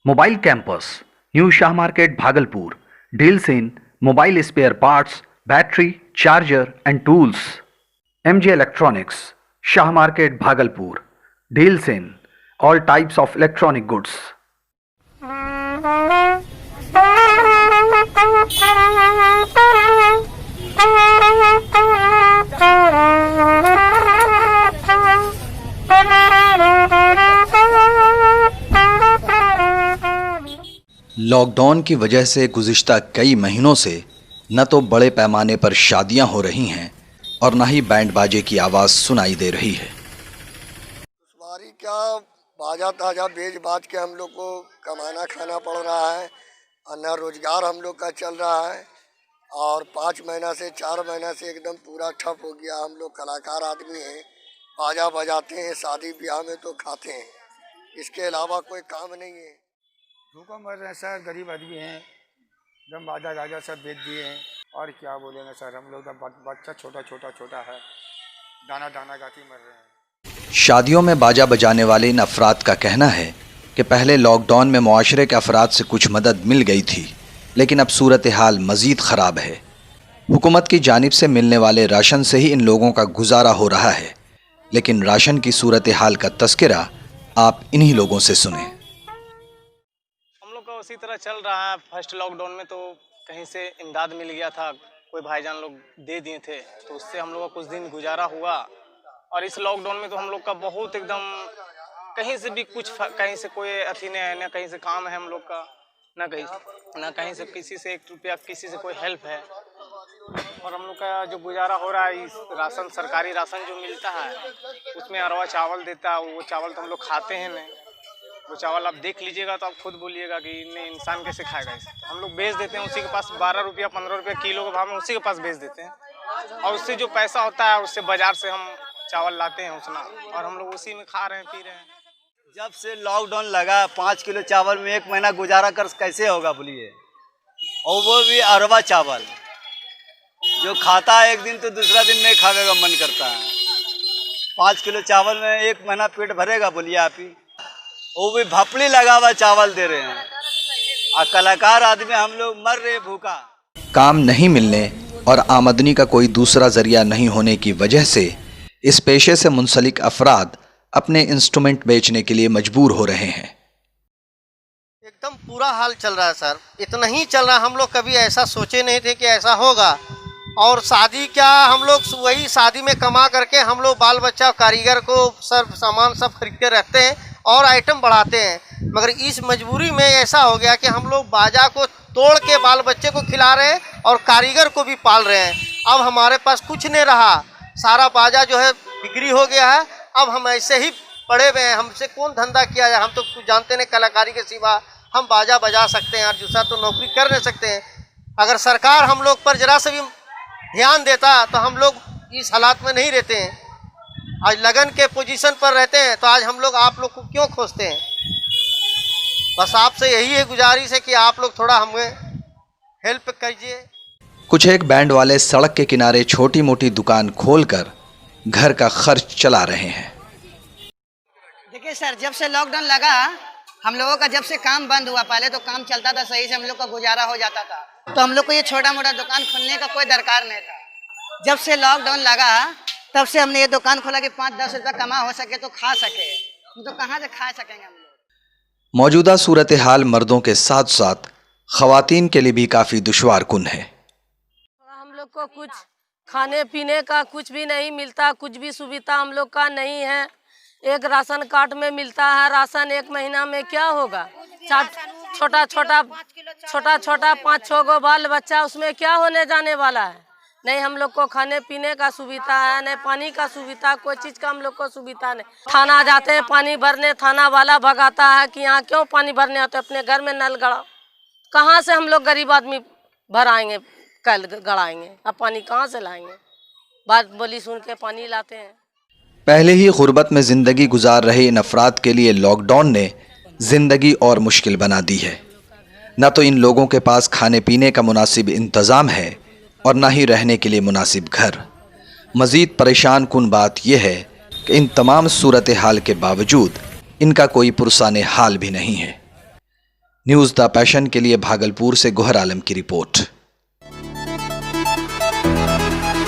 Mobile Campus, New Shah Market, Bhagalpur. Deals in mobile spare parts, battery, charger and tools. MJ Electronics, Shah Market, Bhagalpur. Deals in all types of electronic goods. Lockdown की वजह से गुज़िश्ता कई महीनों से न तो बड़े पैमाने पर शादियां हो रही हैं और न ही बैंड बाजे की आवाज़ सुनाई दे रही है। दुश्वारी क्या, बाजा ताजा बेच बाज के हम लोग को कमाना खाना पड़ रहा है और न रोजगार हम लोग का चल रहा है। और 5 महीना से 4 महीना से एकदम पूरा ठप हो गया। हम लोग कलाकार आदमी हैं, बाजा बजाते हैं, शादी ब्याह में तो खाते हैं, इसके अलावा कोई काम नहीं है। भूखा मर रहे हैं सर, गरीब आदमी हैं, एकदम बाजा गाजा सब बेच दिए हैं। और क्या बोलेंगे सर, हम लोग का बच्चा छोटा है, दाना गाती मर रहे हैं। शादियों में बाजा बजाने वाले इन अफराद का कहना है कि पहले लॉकडाउन में मुआशरे के अफराद से कुछ मदद मिल गई थी, लेकिन अब सूरत हाल मज़ीद ख़राब है। हुकूमत की जानिब से मिलने वाले राशन से ही इन लोगों का गुजारा हो रहा है, लेकिन राशन की सूरत हाल का तस्करा आप इन्हीं लोगों से सुने। हम लोग का उसी तरह चल रहा है। फर्स्ट लॉकडाउन में तो कहीं से इमदाद मिल गया था, कोई भाईजान लोग दे दिए थे, तो उससे हम लोग का कुछ दिन गुजारा हुआ। और इस लॉकडाउन में तो हम लोग का बहुत एकदम कहीं से भी कुछ, कहीं से कोई अथी नहीं है, ना कहीं से काम है हम लोग का, ना कहीं से किसी से 1 रुपया किसी से कोई हेल्प है। और हम लोग का जो गुजारा हो रहा है, इस राशन, सरकारी राशन जो मिलता है उसमें अरवा चावल देता है, वो चावल तो हम लोग खाते हैं नहीं। वो चावल आप देख लीजिएगा तो आप खुद बोलिएगा कि नहीं, इंसान कैसे खाएगा इसे। हम लोग बेच देते हैं उसी के पास 12 रुपया 15 रुपया किलो के भाव में उसी के पास बेच देते हैं, और उससे जो पैसा होता है उससे बाजार से हम चावल लाते हैं उसना, और हम लोग उसी में खा रहे हैं, पी रहे हैं। जब से लॉकडाउन लगा 5 किलो चावल में 1 महीना गुजारा कर कैसे होगा बोलिए, और वो भी अरवा चावल। जो खाता है एक दिन तो दूसरा दिन नहीं खाने का मन करता है। 5 किलो चावल में 1 महीना पेट भरेगा बोलिए आप ही। वो भी भपड़ी लगा हुआ चावल दे रहे हैं, और कलाकार आदमी हम लोग मर रहे भूखा। काम नहीं मिलने और आमदनी का कोई दूसरा जरिया नहीं होने की वजह से इस पेशे से मुंसलिक अफराद अपने इंस्ट्रूमेंट बेचने के लिए मजबूर हो रहे हैं। एकदम पूरा हाल चल रहा है सर, इतना ही चल रहा है। हम लोग कभी ऐसा सोचे नहीं थे कि ऐसा होगा। और शादी क्या, हम लोग वही शादी में कमा करके हम लोग बाल बच्चा कारीगर को सब सामान सब खरीदते रहते हैं और आइटम बढ़ाते हैं। मगर इस मजबूरी में ऐसा हो गया कि हम लोग बाजा को तोड़ के बाल बच्चे को खिला रहे हैं और कारीगर को भी पाल रहे हैं। अब हमारे पास कुछ नहीं रहा, सारा बाजा जो है बिक्री हो गया है। अब हम ऐसे ही पड़े हुए हैं, हमसे कौन धंधा किया जाए। हम तो कुछ जानते नहीं, कलाकारी के सिवा हम बाजा बजा सकते हैं और दूसरा तो नौकरी कर नहीं सकते हैं। अगर सरकार हम लोग पर जरा से भी ध्यान देता तो हम लोग इस हालात में नहीं रहते हैं। आज लगन के पोजीशन पर रहते हैं, तो आज हम लोग आप लोग को क्यों खोजते हैं। बस आपसे यही है गुजारिश है कि आप लोग थोड़ा हमें हेल्प कीजिए। कुछ एक बैंड वाले सड़क के किनारे छोटी मोटी दुकान खोलकर घर का खर्च चला रहे हैं। देखिए सर, जब से लॉकडाउन लगा हम लोगों का, जब से काम बंद हुआ, पहले तो काम चलता था सही से, हम लोग का गुजारा हो जाता था, तो हम लोग को ये छोटा मोटा दुकान खोलने का कोई दरकार नहीं था। जब से लॉकडाउन लगा तब से हमने ये दुकान खोला कि 5-10 रुपया कमा हो सके तो खा सके, तो कहाँ से खा सकेंगे हम लोग। मौजूदा सूरत हाल मर्दों के साथ साथ ख़वातीन के लिए भी काफ़ी दुश्वार कुन है। हम लोग को कुछ खाने पीने का कुछ भी नहीं मिलता, कुछ भी सुविधा हम लोग का नहीं है। एक राशन कार्ड में मिलता है राशन, 1 महीना में क्या होगा। छोटा छोटा 5-6 गो बाल बच्चा, उसमें क्या होने जाने वाला है। नहीं हम लोग को खाने पीने का सुविधा है, नहीं पानी का सुविधा, कोई चीज़ का हम लोग को सुविधा नहीं। थाना जाते हैं पानी भरने, थाना वाला भगाता है कि यहाँ क्यों पानी भरने आते, अपने घर में नल गड़ाओ। कहाँ से हम लोग गरीब आदमी भराएंगे, कल गड़ाएंगे, अब पानी कहाँ से लाएंगे। बात बोली सुन के पानी लाते हैं। पहले ही गुर्बत में ज़िंदगी गुजार रहे इन अफराद के लिए लॉकडाउन ने ज़िंदगी और मुश्किल बना दी है। न तो इन लोगों के पास खाने पीने का मुनासिब इंतज़ाम है और न ही रहने के लिए मुनासिब घर। मज़ीद परेशान कुन बात यह है कि इन तमाम सूरत हाल के बावजूद इनका कोई पुरसाने हाल भी नहीं है। न्यूज़ द पैशन के लिए भागलपुर से गोहर आलम की रिपोर्ट।